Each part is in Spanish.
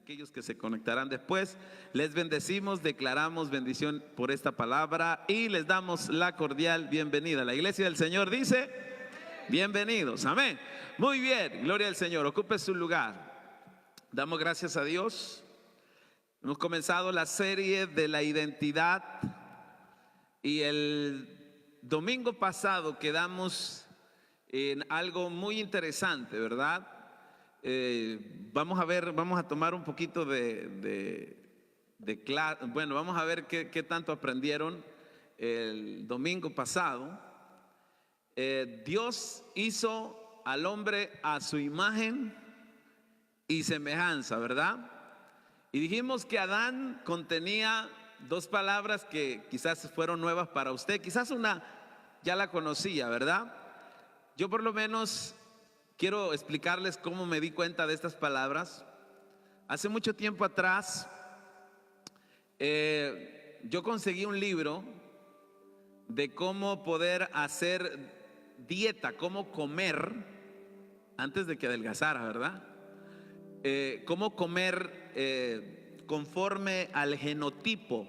aquellos que se conectarán después. Les bendecimos, declaramos bendición por esta palabra y les damos la cordial bienvenida. La iglesia del Señor dice, bienvenidos, amén. Muy bien, gloria al Señor, ocupe su lugar. Damos gracias a Dios. Hemos comenzado la serie de la identidad y el domingo pasado quedamos en algo muy interesante, ¿verdad? Vamos a tomar un poquito vamos a ver qué tanto aprendieron el domingo pasado. Dios hizo al hombre a su imagen y semejanza, ¿verdad? Y dijimos que Adán contenía dos palabras que quizás fueron nuevas para usted, quizás una ya la conocía, ¿verdad? Yo por lo menos quiero explicarles cómo me di cuenta de estas palabras. Hace mucho tiempo atrás, yo conseguí un libro de cómo poder hacer dieta, cómo comer antes de que adelgazara, ¿verdad? Cómo comer conforme al genotipo,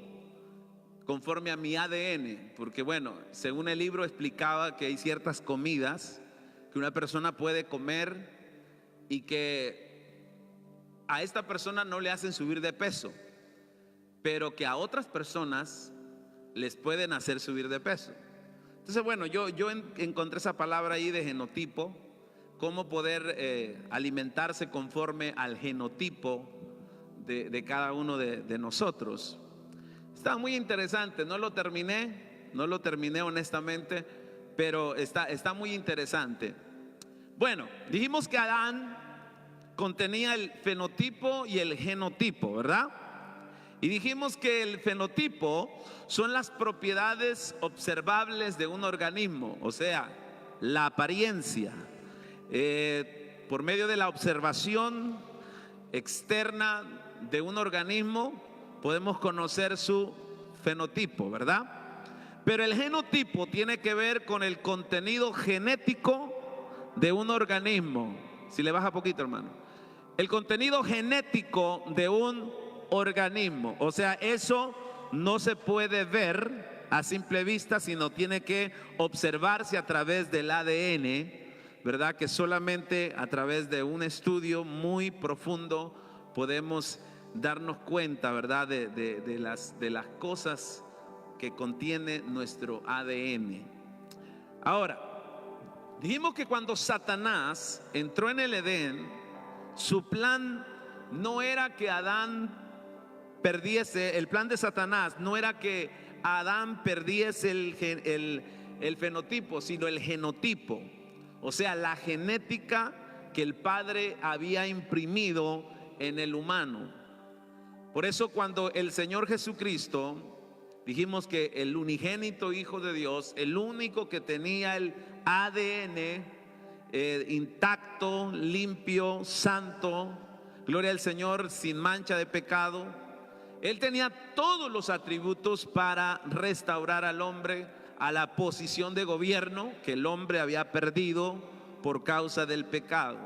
conforme a mi ADN, porque bueno, según el libro explicaba que hay ciertas comidas que una persona puede comer y que a esta persona no le hacen subir de peso, pero que a otras personas les pueden hacer subir de peso. Entonces bueno, yo encontré esa palabra ahí de genotipo, cómo poder alimentarse conforme al genotipo de cada uno de nosotros. Está muy interesante, no lo terminé honestamente, pero está muy interesante. Bueno, dijimos que Adán contenía el fenotipo y el genotipo, ¿verdad? Y dijimos que el fenotipo son las propiedades observables de un organismo, o sea, la apariencia. Por medio de la observación externa de un organismo podemos conocer su fenotipo, ¿verdad? Pero el genotipo tiene que ver con el contenido genético de un organismo. Si le baja poquito, hermano. El contenido genético de un organismo. O sea, eso no se puede ver a simple vista, sino tiene que observarse a través del ADN, ¿verdad? Que solamente a través de un estudio muy profundo podemos darnos cuenta, ¿verdad? De las cosas que contiene nuestro ADN. Ahora, dijimos que cuando Satanás entró en el Edén, su plan no era que Adán perdiese, el plan de Satanás no era que Adán perdiese el fenotipo, sino el genotipo, o sea, la genética que el Padre había imprimido en el humano. Por eso cuando el Señor Jesucristo, dijimos que el unigénito Hijo de Dios, el único que tenía el ADN intacto, limpio, santo, gloria al Señor, sin mancha de pecado, Él tenía todos los atributos para restaurar al hombre a la posición de gobierno que el hombre había perdido por causa del pecado.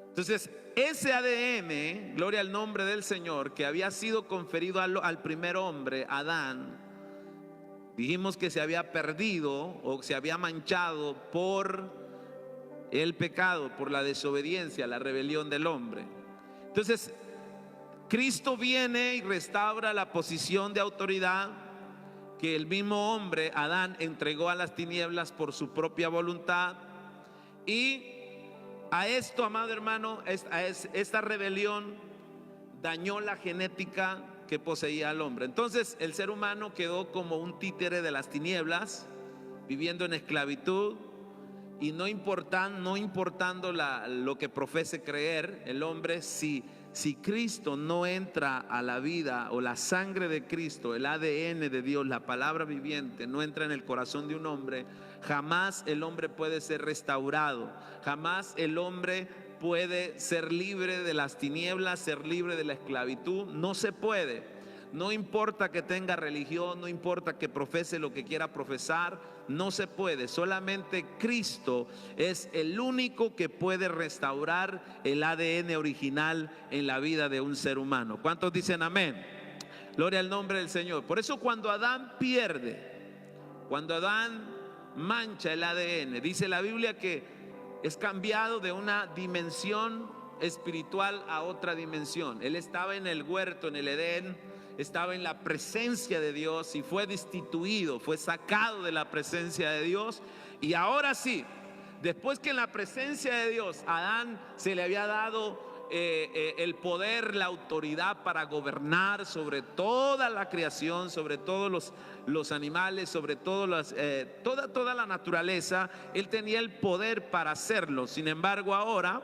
Entonces, ese ADN, gloria al nombre del Señor, que había sido conferido al primer hombre, Adán, dijimos que se había perdido o se había manchado por el pecado, por la desobediencia, la rebelión del hombre. Entonces, Cristo viene y restaura la posición de autoridad que el mismo hombre, Adán, entregó a las tinieblas por su propia voluntad. Y a esto, amado hermano, esta rebelión dañó la genética que poseía el hombre. Entonces el ser humano quedó como un títere de las tinieblas, viviendo en esclavitud, y no importando lo que profese creer el hombre, si Cristo no entra a la vida, o la sangre de Cristo, el ADN de Dios, la palabra viviente, no entra en el corazón de un hombre, jamás el hombre puede ser restaurado, jamás el hombre puede ser libre de las tinieblas, ser libre de la esclavitud. No se puede. No importa que tenga religión, no importa que profese lo que quiera profesar, no se puede. Solamente Cristo es el único que puede restaurar el ADN original en la vida de un ser humano. ¿Cuántos dicen amén? Gloria al nombre del Señor. Por eso cuando Adán pierde, cuando Adán mancha el ADN, dice la Biblia que es cambiado de una dimensión espiritual a otra dimensión. Él estaba en el huerto, en el Edén, estaba en la presencia de Dios y fue destituido, fue sacado de la presencia de Dios. Y ahora sí, después que en la presencia de Dios a Adán se le había dado el poder, la autoridad para gobernar sobre toda la creación, sobre todos los animales, sobre toda la naturaleza, él tenía el poder para hacerlo. Sin embargo, ahora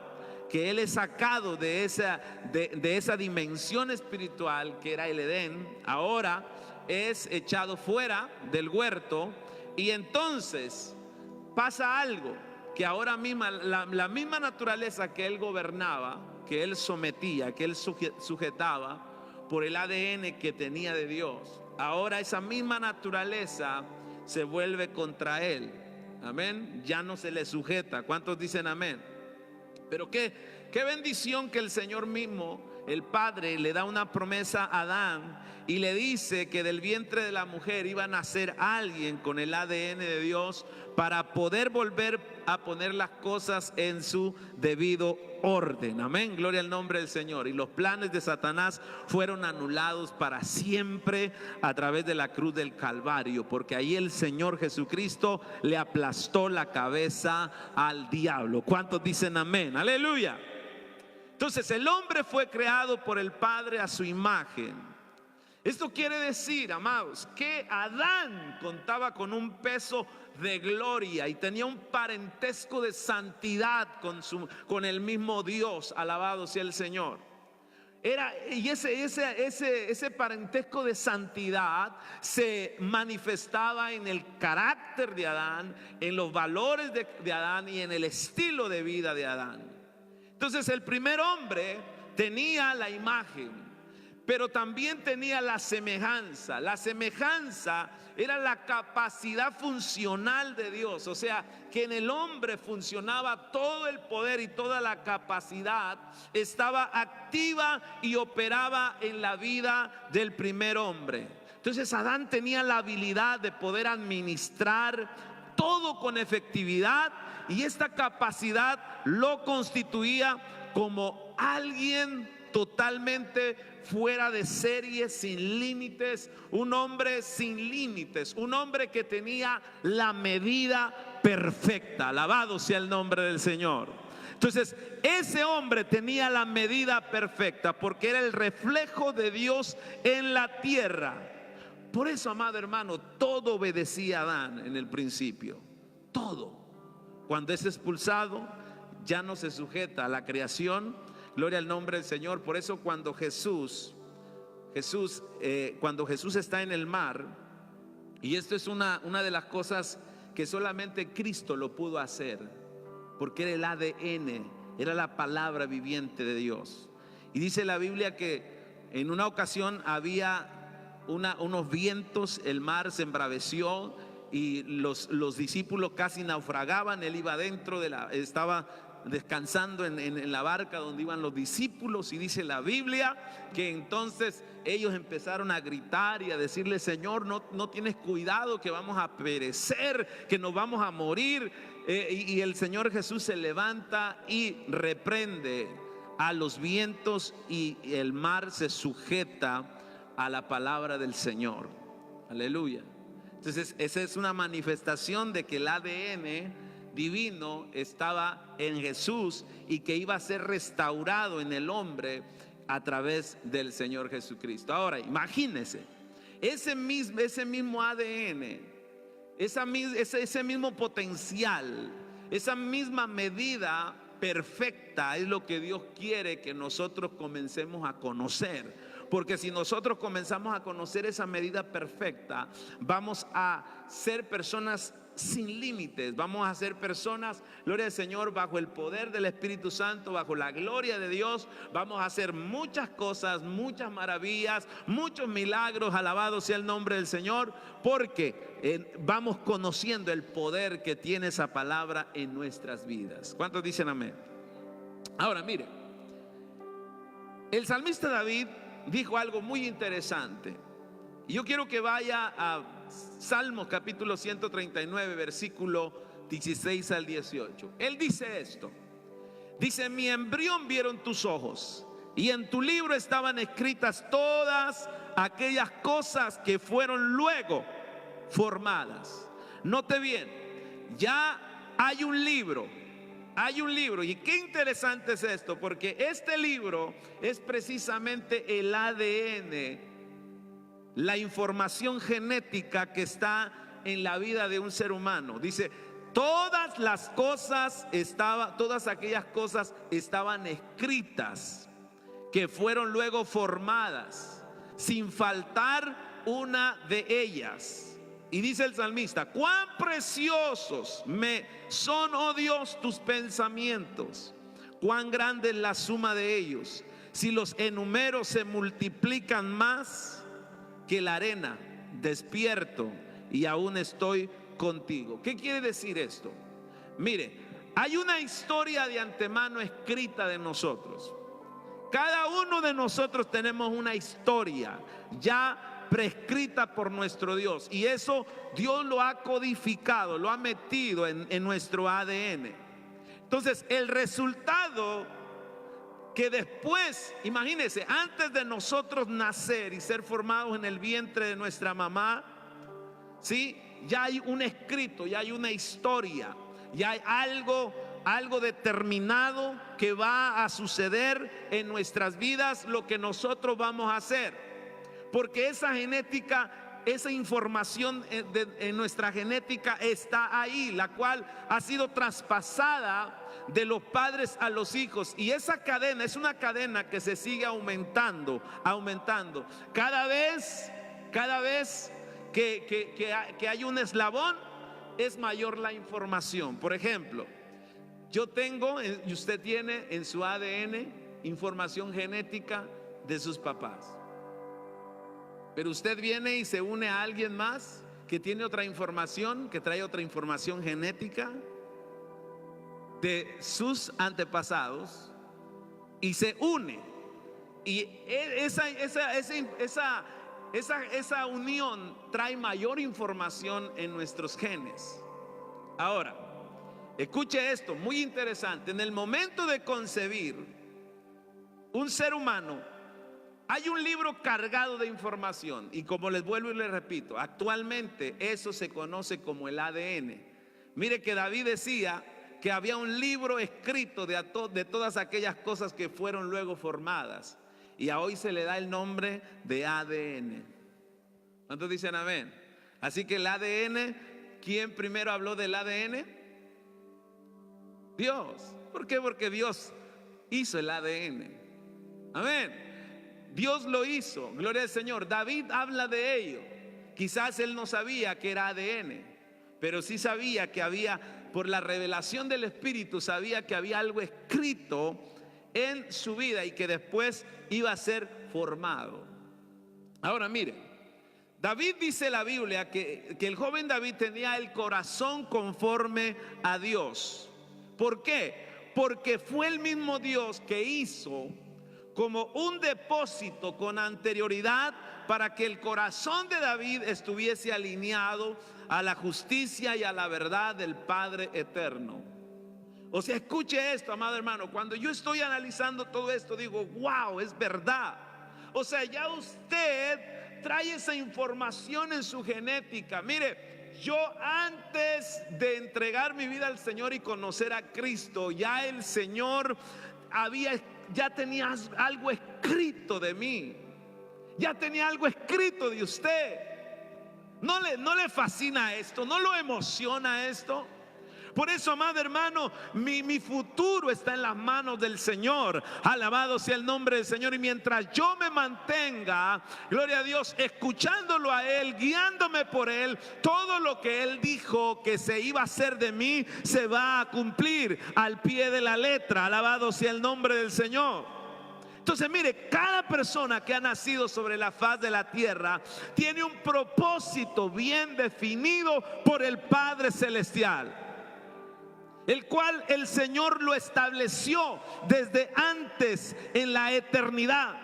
que él es sacado de esa dimensión espiritual que era el Edén, ahora es echado fuera del huerto, y entonces pasa algo, que ahora misma la misma naturaleza que él gobernaba, que él sometía, que él sujetaba por el ADN que tenía de Dios, ahora esa misma naturaleza se vuelve contra él. Amén. Ya no se le sujeta. ¿Cuántos dicen amén? Pero qué bendición que el Señor mismo, el Padre, le da una promesa a Adán y le dice que del vientre de la mujer iba a nacer alguien con el ADN de Dios para poder volver a poner las cosas en su debido orden. Amén, gloria al nombre del Señor. Y los planes de Satanás fueron anulados para siempre a través de la cruz del Calvario, porque ahí el Señor Jesucristo le aplastó la cabeza al diablo. ¿Cuántos dicen amén? Aleluya. Entonces el hombre fue creado por el Padre a su imagen. Esto quiere decir, amados, que Adán contaba con un peso de gloria y tenía un parentesco de santidad con el mismo Dios. Alabado sea el Señor. Y ese parentesco de santidad se manifestaba en el carácter de Adán, en los valores de Adán y en el estilo de vida de Adán. Entonces el primer hombre tenía la imagen, pero también tenía la semejanza. La semejanza era la capacidad funcional de Dios. O sea, que en el hombre funcionaba todo el poder y toda la capacidad estaba activa y operaba en la vida del primer hombre. Entonces Adán tenía la habilidad de poder administrar todo con efectividad, y esta capacidad lo constituía como alguien totalmente fuera de serie, sin límites, un hombre sin límites, un hombre que tenía la medida perfecta. Alabado sea el nombre del Señor. Entonces, ese hombre tenía la medida perfecta porque era el reflejo de Dios en la tierra. Por eso, amado hermano, todo obedecía a Adán en el principio, todo. Cuando es expulsado, ya no se sujeta a la creación. Gloria al nombre del Señor. Por eso cuando Jesús está en el mar, y esto es una de las cosas que solamente Cristo lo pudo hacer, porque era el ADN, era la palabra viviente de Dios. Y dice la Biblia que en una ocasión había unos vientos, el mar se embraveció y los discípulos casi naufragaban. Él iba dentro estaba descansando en la barca donde iban los discípulos, y dice la Biblia que entonces ellos empezaron a gritar y a decirle: Señor, no tienes cuidado, que vamos a perecer, que nos vamos a morir. Y el Señor Jesús se levanta y reprende a los vientos, y el mar se sujeta a la palabra del Señor. Aleluya. Entonces esa es una manifestación de que el ADN divino estaba en Jesús y que iba a ser restaurado en el hombre a través del Señor Jesucristo. Ahora imagínense, ese mismo ADN, ese mismo potencial, esa misma medida perfecta es lo que Dios quiere que nosotros comencemos a conocer. Porque si nosotros comenzamos a conocer esa medida perfecta, vamos a ser personas sin límites. Vamos a ser personas, gloria al Señor, bajo el poder del Espíritu Santo, bajo la gloria de Dios. Vamos a hacer muchas cosas, muchas maravillas, muchos milagros. Alabado sea el nombre del Señor, porque vamos conociendo el poder que tiene esa palabra en nuestras vidas. ¿Cuántos dicen amén? Ahora mire, el salmista David dijo algo muy interesante. Yo quiero que vaya a Salmos capítulo 139, versículo 16 al 18. Él dice esto. Dice: mi embrión vieron tus ojos, y en tu libro estaban escritas todas aquellas cosas que fueron luego formadas. Note bien, ya hay un libro. Hay un libro, y qué interesante es esto, porque este libro es precisamente el ADN, la información genética que está en la vida de un ser humano. Dice, todas aquellas cosas estaban escritas, que fueron luego formadas, sin faltar una de ellas. Y dice el salmista: cuán preciosos me son, oh Dios, tus pensamientos, cuán grande es la suma de ellos. Si los enumero, se multiplican más que la arena. Despierto y aún estoy contigo. ¿Qué quiere decir esto? Mire, hay una historia de antemano escrita de nosotros. Cada uno de nosotros tenemos una historia ya prescrita por nuestro Dios, y eso Dios lo ha codificado, lo ha metido en nuestro ADN. Entonces el resultado que después, imagínense, antes de nosotros nacer y ser formados en el vientre de nuestra mamá, ¿sí? Ya hay un escrito, ya hay una historia, ya hay algo determinado que va a suceder en nuestras vidas, lo que nosotros vamos a hacer. Porque esa genética, esa información en nuestra genética está ahí, la cual ha sido traspasada de los padres a los hijos. Y esa cadena es una cadena que se sigue aumentando. Cada vez que hay un eslabón, es mayor la información. Por ejemplo, yo tengo y usted tiene en su ADN información genética de sus papás. Pero usted viene y se une a alguien más que tiene otra información, que trae otra información genética de sus antepasados, y se une. Y esa unión trae mayor información en nuestros genes. Ahora, escuche esto, muy interesante. En el momento de concebir un ser humano, hay un libro cargado de información, y como les vuelvo y les repito, actualmente eso se conoce como el ADN. Mire que David decía que había un libro escrito de todas aquellas cosas que fueron luego formadas, y a hoy se le da el nombre de ADN. ¿Cuántos dicen amén? Así que el ADN, ¿quién primero habló del ADN? Dios. ¿Por qué? Porque Dios hizo el ADN. Amén. Dios lo hizo, gloria al Señor. David habla de ello. Quizás él no sabía que era ADN, pero sí sabía que había, por la revelación del Espíritu, sabía que había algo escrito en su vida y que después iba a ser formado. Ahora mire, David, dice la Biblia que el joven David tenía el corazón conforme a Dios. ¿Por qué? Porque fue el mismo Dios que hizo como un depósito con anterioridad para que el corazón de David estuviese alineado a la justicia y a la verdad del Padre eterno. O sea, escuche esto, amado hermano. Cuando yo estoy analizando todo esto, digo, wow, es verdad. O sea, ya usted trae esa información en su genética. Mire, yo antes de entregar mi vida al Señor y conocer a Cristo, ya el Señor ya tenía algo escrito de mí, ya tenía algo escrito de usted. ¿No le fascina esto? ¿No lo emociona esto? Por eso, amado hermano, mi futuro está en las manos del Señor. Alabado sea el nombre del Señor. Y mientras yo me mantenga, gloria a Dios, escuchándolo a Él, guiándome por Él, todo lo que Él dijo que se iba a hacer de mí, se va a cumplir al pie de la letra. Alabado sea el nombre del Señor. Entonces, mire, cada persona que ha nacido sobre la faz de la tierra tiene un propósito bien definido por el Padre Celestial, el cual el Señor lo estableció desde antes en la eternidad.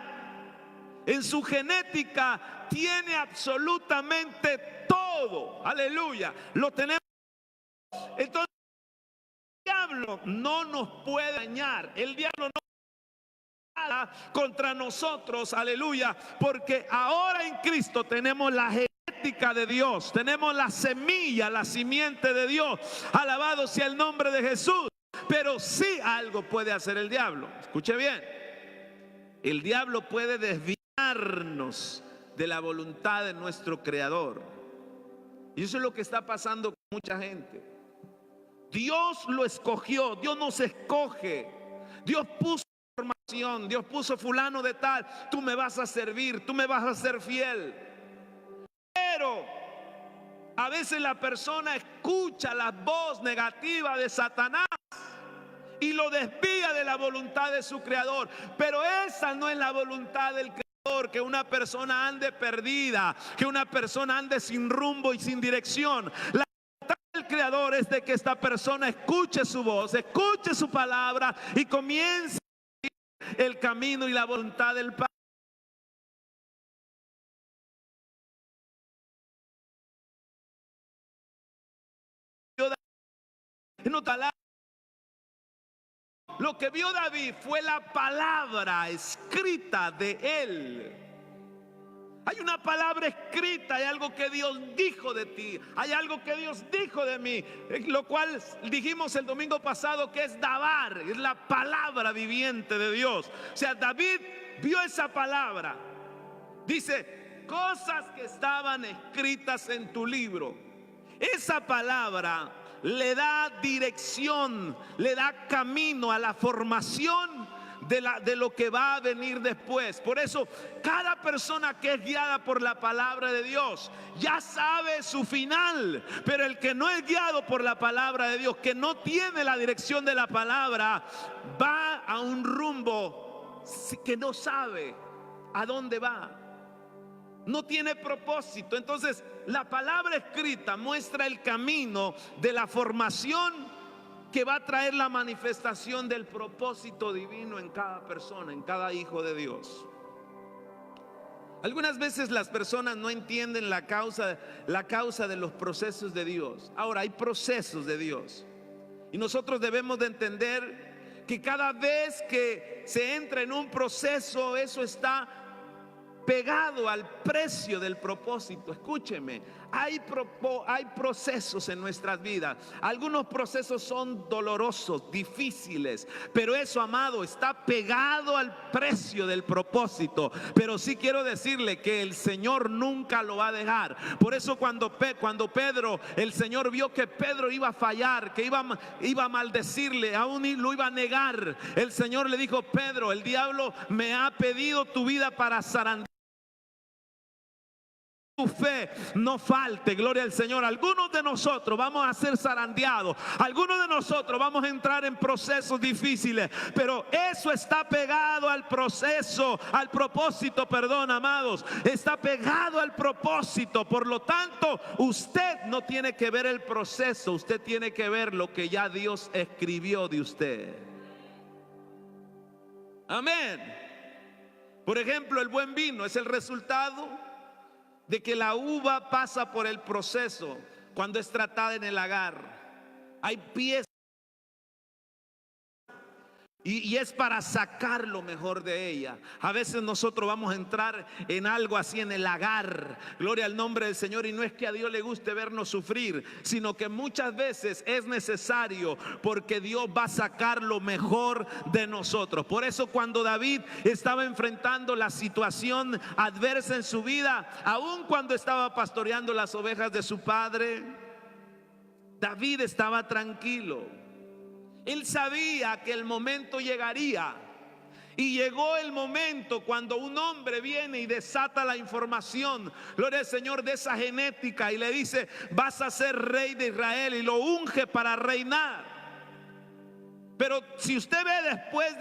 En su genética tiene absolutamente todo. Aleluya. Lo tenemos. Entonces, el diablo no nos puede dañar. El diablo no contra nosotros, aleluya, porque ahora en Cristo tenemos la genética de Dios, tenemos la semilla, la simiente de Dios. Alabado sea el nombre de Jesús. Pero sí algo puede hacer el diablo. Escuche bien, el diablo puede desviarnos de la voluntad de nuestro Creador, y eso es lo que está pasando con mucha gente. Dios lo escogió, Dios nos escoge, Dios puso formación, Dios puso fulano de tal, tú me vas a servir, tú me vas a ser fiel. Pero a veces la persona escucha la voz negativa de Satanás y lo desvía de la voluntad de su Creador. Pero esa no es la voluntad del Creador, que una persona ande perdida, que una persona ande sin rumbo y sin dirección. La voluntad del Creador es de que esta persona escuche su voz, escuche su palabra y comience el camino y la voluntad del Padre. Lo que vio David fue la palabra escrita de él. Hay una palabra escrita, hay algo que Dios dijo de ti, hay algo que Dios dijo de mí, lo cual dijimos el domingo pasado que es Dabar, es la palabra viviente de Dios. O sea, David vio esa palabra. Dice, cosas que estaban escritas en tu libro. Esa palabra le da dirección, le da camino a la formación de lo que va a venir después. Por eso cada persona que es guiada por la palabra de Dios ya sabe su final. Pero el que no es guiado por la palabra de Dios, que no tiene la dirección de la palabra, va a un rumbo que no sabe a dónde va. No tiene propósito. Entonces la palabra escrita muestra el camino de la formación que va a traer la manifestación del propósito divino en cada persona, en cada hijo de Dios. Algunas veces las personas no entienden la causa de los procesos de Dios. Ahora, hay procesos de Dios, y nosotros debemos de entender que cada vez que se entra en un proceso, eso está pegado al precio del propósito. Escúcheme, hay procesos en nuestras vidas. Algunos procesos son dolorosos, difíciles, pero eso, amado, está pegado al precio del propósito. Pero sí quiero decirle que el Señor nunca lo va a dejar. Por eso cuando Pedro, el Señor vio que Pedro iba a fallar, que iba a maldecirle, aún lo iba a negar, el Señor le dijo: Pedro, el diablo me ha pedido tu vida para zarandear. Tu fe no falte, gloria al Señor. Algunos de nosotros vamos a ser zarandeados, algunos de nosotros vamos a entrar en procesos difíciles, pero eso está pegado al proceso, al propósito, perdón, amados, está pegado al propósito. Por lo tanto, usted no tiene que ver el proceso, usted tiene que ver lo que ya Dios escribió de usted. Amén. Por ejemplo, el buen vino es el resultado de que la uva pasa por el proceso cuando es tratada en el lagar. Hay piezas y es para sacar lo mejor de ella. A veces nosotros vamos a entrar en algo así en el lagar, gloria al nombre del Señor, y no es que a Dios le guste vernos sufrir, sino que muchas veces es necesario, porque Dios va a sacar lo mejor de nosotros. Por eso cuando David estaba enfrentando la situación adversa en su vida, aun cuando estaba pastoreando las ovejas de su padre, David estaba tranquilo. Él sabía que el momento llegaría. Y llegó el momento cuando un hombre viene y desata la información, gloria al Señor, de esa genética, y le dice: vas a ser rey de Israel, y lo unge para reinar. Pero si usted ve después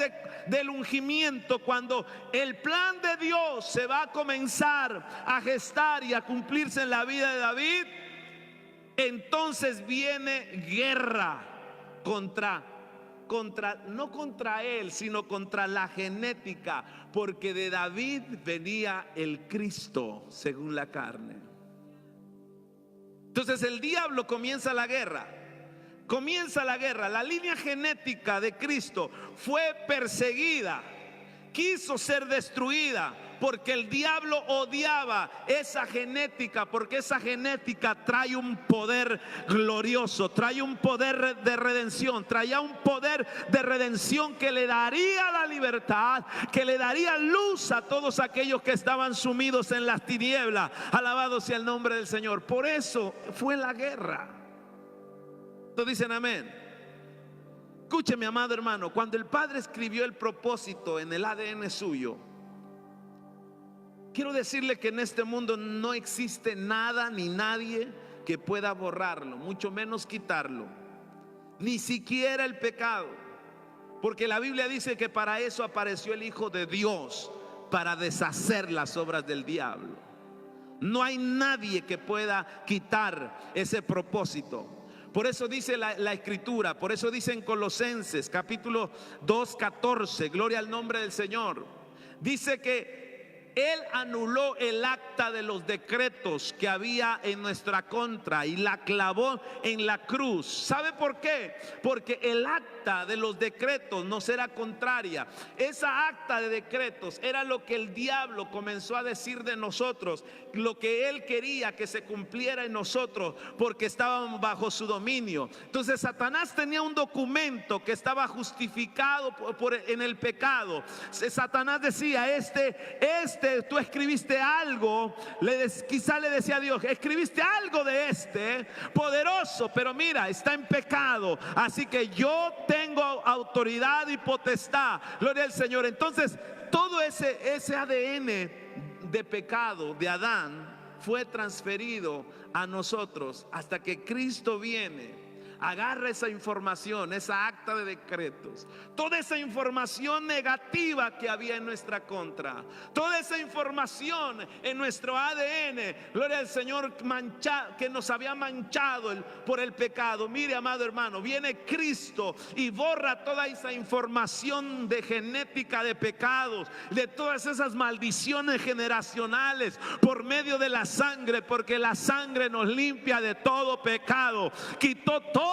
del ungimiento, cuando el plan de Dios se va a comenzar a gestar y a cumplirse en la vida de David, entonces viene guerra no contra él, sino contra la genética, porque de David venía el Cristo según la carne. Entonces el diablo comienza la guerra. La línea genética de Cristo fue perseguida, quiso ser destruida, porque el diablo odiaba esa genética, porque esa genética trae un poder glorioso, trae un poder de redención, traía un poder de redención que le daría la libertad, que le daría luz a todos aquellos que estaban sumidos en las tinieblas. Alabado sea el nombre del Señor. Por eso fue la guerra. ¿Todos dicen amén? Escúcheme, amado hermano, cuando el Padre escribió el propósito en el ADN suyo, quiero decirle que en este mundo no existe nada ni nadie que pueda borrarlo, mucho menos quitarlo, ni siquiera el pecado, porque la Biblia dice que para eso apareció el Hijo de Dios, para deshacer las obras del diablo. No hay nadie que pueda quitar ese propósito. Por eso dice la Escritura, por eso dice en Colosenses capítulo 2:14, gloria al nombre del Señor, dice que Él anuló el acta de los decretos que había en nuestra contra y la clavó en la cruz. ¿Sabe por qué? Porque el acta de los decretos nos era contraria. Esa acta de decretos era lo que el diablo comenzó a decir de nosotros, lo que él quería que se cumpliera en nosotros, porque estábamos bajo su dominio. Entonces Satanás tenía un documento que estaba justificado en el pecado. Satanás decía: tú escribiste algo, quizá le decía a Dios: escribiste algo de poderoso, pero mira, está en pecado, así que yo tengo autoridad y potestad, gloria al Señor. Entonces todo ese ADN de pecado de Adán fue transferido a nosotros hasta que Cristo viene. Agarra esa información, esa acta de decretos, toda esa información negativa que había en nuestra contra, toda esa información en nuestro ADN, gloria al Señor, que nos había manchado por el pecado. Mire, amado hermano, viene Cristo y borra toda esa información de genética de pecados, de todas esas maldiciones generacionales por medio de la sangre, porque la sangre nos limpia de todo pecado. Quitó todo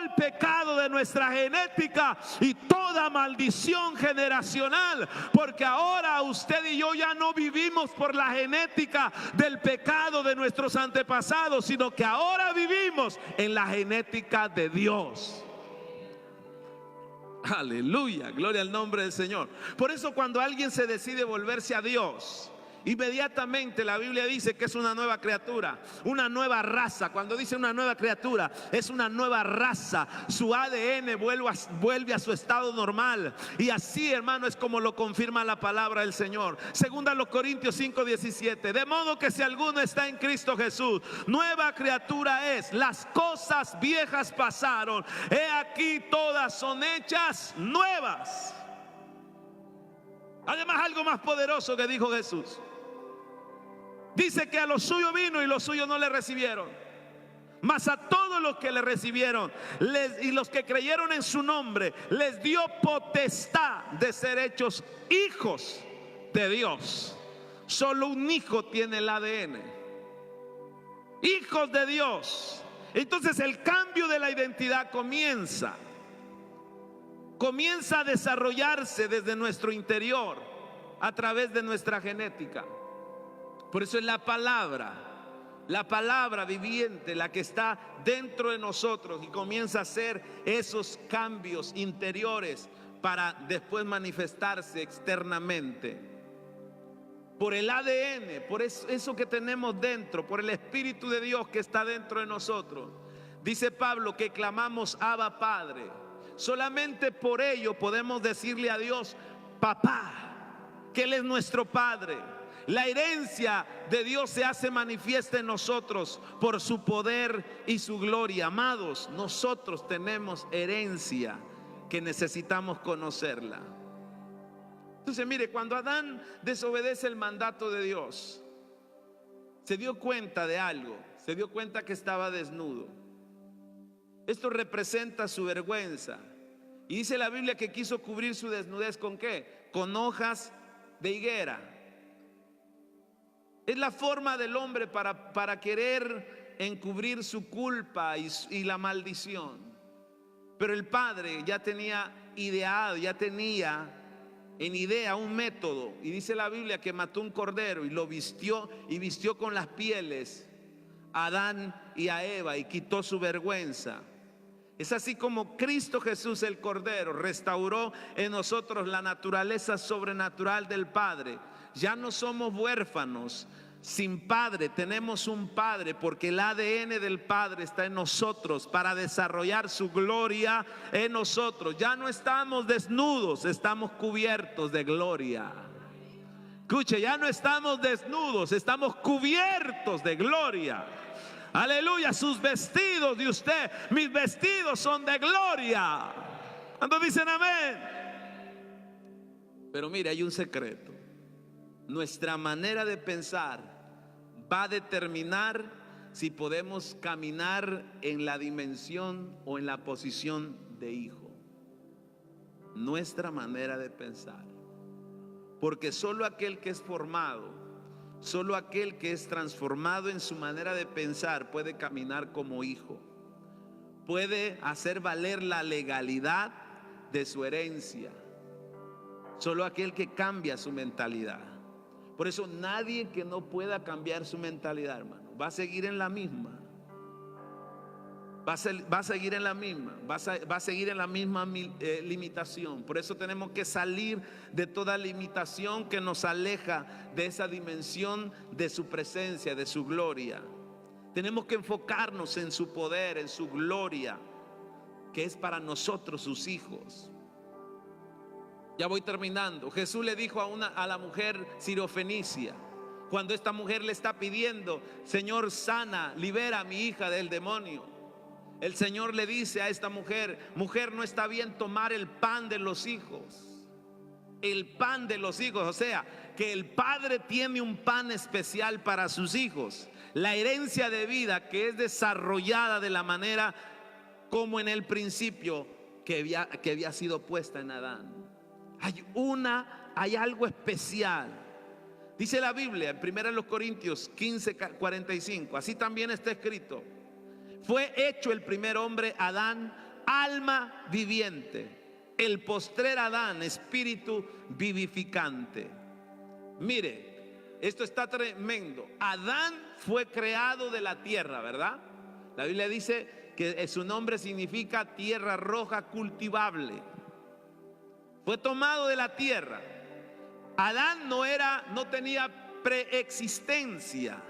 el pecado de nuestra genética y toda maldición generacional, porque ahora usted y yo ya no vivimos por la genética del pecado de nuestros antepasados, sino que ahora vivimos en la genética de Dios. Aleluya, gloria al nombre del Señor. Por eso cuando alguien se decide volverse a Dios, inmediatamente la Biblia dice que es una nueva criatura, una nueva raza. Cuando dice una nueva criatura, es una nueva raza. Su ADN vuelve a su estado normal. Y así, hermano, es como lo confirma la palabra del Señor. Segunda los Corintios 5:17. De modo que si alguno está en Cristo Jesús, nueva criatura es. Las cosas viejas pasaron, he aquí todas son hechas nuevas. Además, algo más poderoso que dijo Jesús. Dice que a los suyos vino y los suyos no le recibieron, mas a todos los que le recibieron y los que creyeron en su nombre, les dio potestad de ser hechos hijos de Dios. Solo un hijo tiene el ADN. Hijos de Dios. Entonces el cambio de la identidad comienza a desarrollarse desde nuestro interior a través de nuestra genética. Por eso es la palabra viviente, la que está dentro de nosotros y comienza a hacer esos cambios interiores para después manifestarse externamente. Por el ADN, por eso que tenemos dentro, por el Espíritu de Dios que está dentro de nosotros. dice Pablo que clamamos Abba Padre. Solamente por ello podemos decirle a Dios papá, que Él es nuestro Padre. La herencia de Dios se hace manifiesta en nosotros por su poder y su gloria. Amados, nosotros tenemos herencia que necesitamos conocerla. Entonces mire, cuando Adán desobedece el mandato de Dios, se dio cuenta de algo, se dio cuenta que estaba desnudo. Esto representa su vergüenza. Y dice la Biblia que quiso cubrir su desnudez ¿con qué? Con hojas de higuera. Es la forma del hombre para querer encubrir su culpa y la maldición. Pero el Padre ya tenía ideado, ya tenía en idea un método. Y dice la Biblia que mató un cordero y lo vistió, y vistió con las pieles a Adán y a Eva y quitó su vergüenza. Es así como Cristo Jesús el Cordero restauró en nosotros la naturaleza sobrenatural del Padre. Ya no somos huérfanos sin padre, tenemos un Padre, porque el ADN del Padre está en nosotros para desarrollar su gloria en nosotros. Ya no estamos desnudos, estamos cubiertos de gloria. Escuche, ya no estamos desnudos, estamos cubiertos de gloria. Aleluya, sus vestidos de usted, mis vestidos son de gloria. ¿Cuántos dicen amén? Pero mire, hay un secreto. Nuestra manera de pensar va a determinar si podemos caminar en la dimensión o en la posición de hijo. Nuestra manera de pensar. Porque solo aquel que es formado, solo aquel que es transformado en su manera de pensar puede caminar como hijo. Puede hacer valer la legalidad de su herencia. Solo aquel que cambia su mentalidad. Por eso nadie que no pueda cambiar su mentalidad, hermano, va a seguir en la misma. Va a seguir en la misma. Va a seguir en la misma limitación. Por eso tenemos que salir de toda limitación que nos aleja de esa dimensión de su presencia, de su gloria. Tenemos que enfocarnos en su poder, en su gloria, que es para nosotros sus hijos. Ya voy terminando. Jesús le dijo a la mujer sirofenicia, cuando esta mujer le está pidiendo: Señor, sana, libera a mi hija del demonio. El Señor le dice a esta mujer: mujer, no está bien tomar el pan de los hijos. El pan de los hijos, o sea, que el Padre tiene un pan especial para sus hijos. La herencia de vida que es desarrollada de la manera como en el principio que había sido puesta en Adán. Hay algo especial. Dice la Biblia en 1 Corintios 15:45, así también está escrito: fue hecho el primer hombre, Adán, alma viviente; el postrer Adán, espíritu vivificante. Mire, esto está tremendo. Adán fue creado de la tierra, ¿verdad? La Biblia dice que su nombre significa tierra roja cultivable. Fue tomado de la tierra. Adán no tenía preexistencia.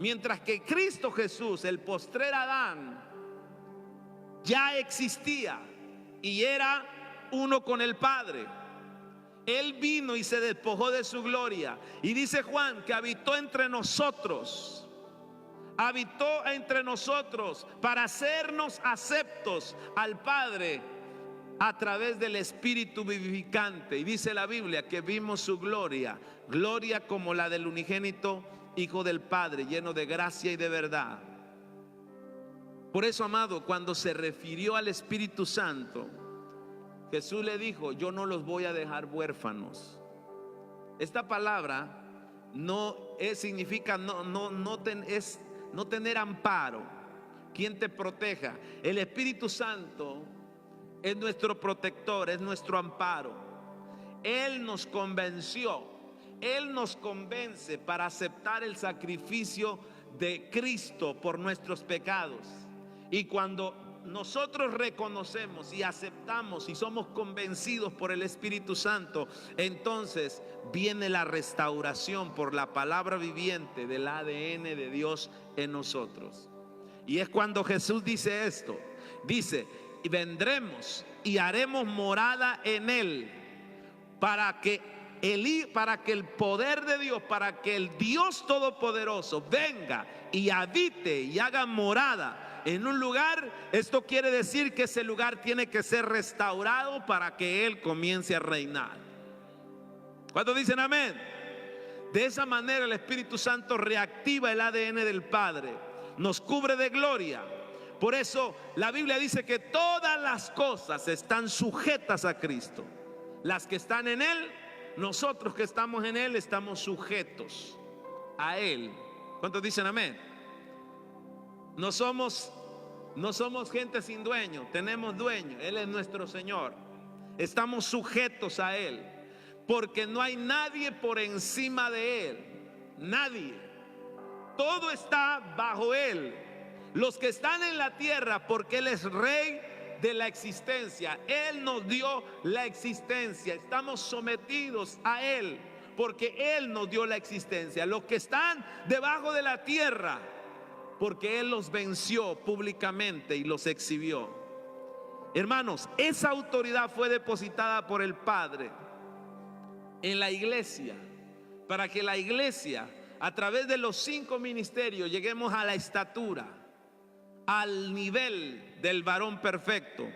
Mientras que Cristo Jesús, el postrer Adán, ya existía y era uno con el Padre. Él vino y se despojó de su gloria. Y dice Juan que habitó entre nosotros. Habitó entre nosotros para hacernos aceptos al Padre a través del Espíritu vivificante. Y dice la Biblia que vimos su gloria, gloria como la del unigénito Hijo del Padre, lleno de gracia y de verdad. Por eso, amado, cuando se refirió al Espíritu Santo, Jesús le dijo: yo no los voy a dejar huérfanos. Esta palabra significa no tener amparo. ¿Quién te proteja? El Espíritu Santo es nuestro protector, es nuestro amparo. Él nos convenció. Él nos convence para aceptar el sacrificio de Cristo por nuestros pecados. Y cuando nosotros reconocemos y aceptamos y somos convencidos por el Espíritu Santo, entonces viene la restauración por la palabra viviente del ADN de Dios en nosotros. Y es cuando Jesús dice esto. Dice, y vendremos y haremos morada en él, para que el poder de Dios, para que el Dios Todopoderoso venga y habite y haga morada en un lugar. Esto quiere decir que ese lugar tiene que ser restaurado para que Él comience a reinar. ¿Cuántos dicen amén? De esa manera el Espíritu Santo reactiva el ADN del Padre, nos cubre de gloria. Por eso la Biblia dice que todas las cosas están sujetas a Cristo. Las que están en Él, nosotros que estamos en Él, estamos sujetos a Él. ¿Cuántos dicen amén? No somos gente sin dueño, tenemos dueño. Él es nuestro Señor. Estamos sujetos a Él, porque no hay nadie por encima de Él. Nadie. Todo está bajo Él. Los que están en la tierra, porque Él es Rey de la existencia. Él nos dio la existencia. Estamos sometidos a Él, porque Él nos dio la existencia. Los que están debajo de la tierra, porque Él los venció públicamente y los exhibió. Hermanos, esa autoridad fue depositada por el Padre en la iglesia, para que la iglesia, a través de los 5 ministerios, lleguemos a la estatura, al nivel del varón perfecto,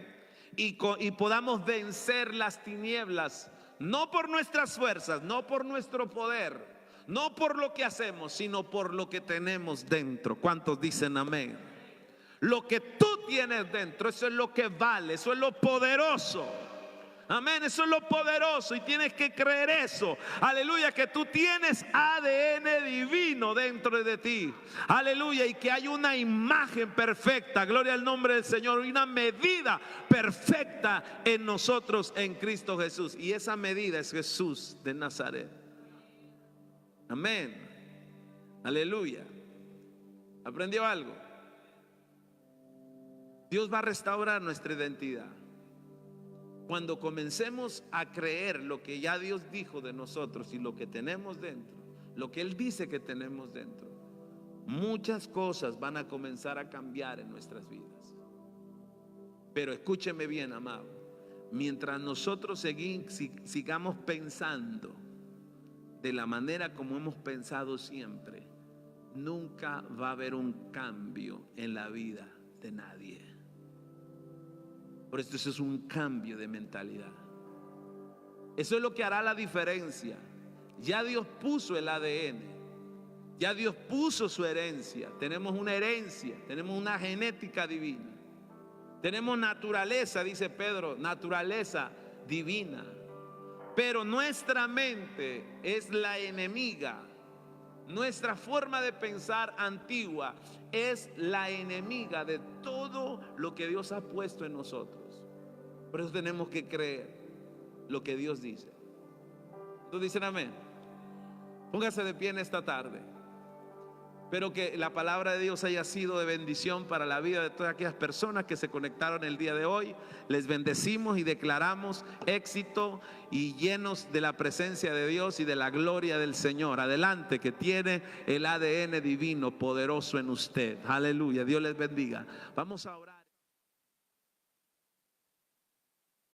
y podamos vencer las tinieblas, no por nuestras fuerzas, no por nuestro poder, no por lo que hacemos, sino por lo que tenemos dentro. ¿Cuántos dicen amén? Lo que tú tienes dentro, eso es lo que vale, eso es lo poderoso. Amén, eso es lo poderoso y tienes que creer eso. Aleluya, que tú tienes ADN divino dentro de ti. Aleluya, y que hay una imagen perfecta, gloria al nombre del Señor, y una medida perfecta en nosotros en Cristo Jesús. Y esa medida es Jesús de Nazaret. Amén. Aleluya. ¿Aprendió algo? Dios va a restaurar nuestra identidad. Cuando comencemos a creer lo que ya Dios dijo de nosotros y lo que tenemos dentro, lo que Él dice que tenemos dentro, muchas cosas van a comenzar a cambiar en nuestras vidas. Pero escúcheme bien, amado, mientras nosotros sigamos pensando de la manera como hemos pensado siempre, nunca va a haber un cambio en la vida de nadie. Por eso es un cambio de mentalidad. Eso es lo que hará la diferencia. Ya Dios puso el ADN, ya Dios puso su herencia. Tenemos una herencia, tenemos una genética divina, tenemos naturaleza, dice Pedro, naturaleza divina. Pero nuestra mente es la enemiga. Nuestra forma de pensar antigua es la enemiga de todo lo que Dios ha puesto en nosotros. Por eso tenemos que creer lo que Dios dice. ¿Todos dicen amén? Póngase de pie en esta tarde. Espero que la palabra de Dios haya sido de bendición para la vida de todas aquellas personas que se conectaron el día de hoy. Les bendecimos y declaramos éxito y llenos de la presencia de Dios y de la gloria del Señor. Adelante, que tiene el ADN divino poderoso en usted. Aleluya, Dios les bendiga. Vamos a orar.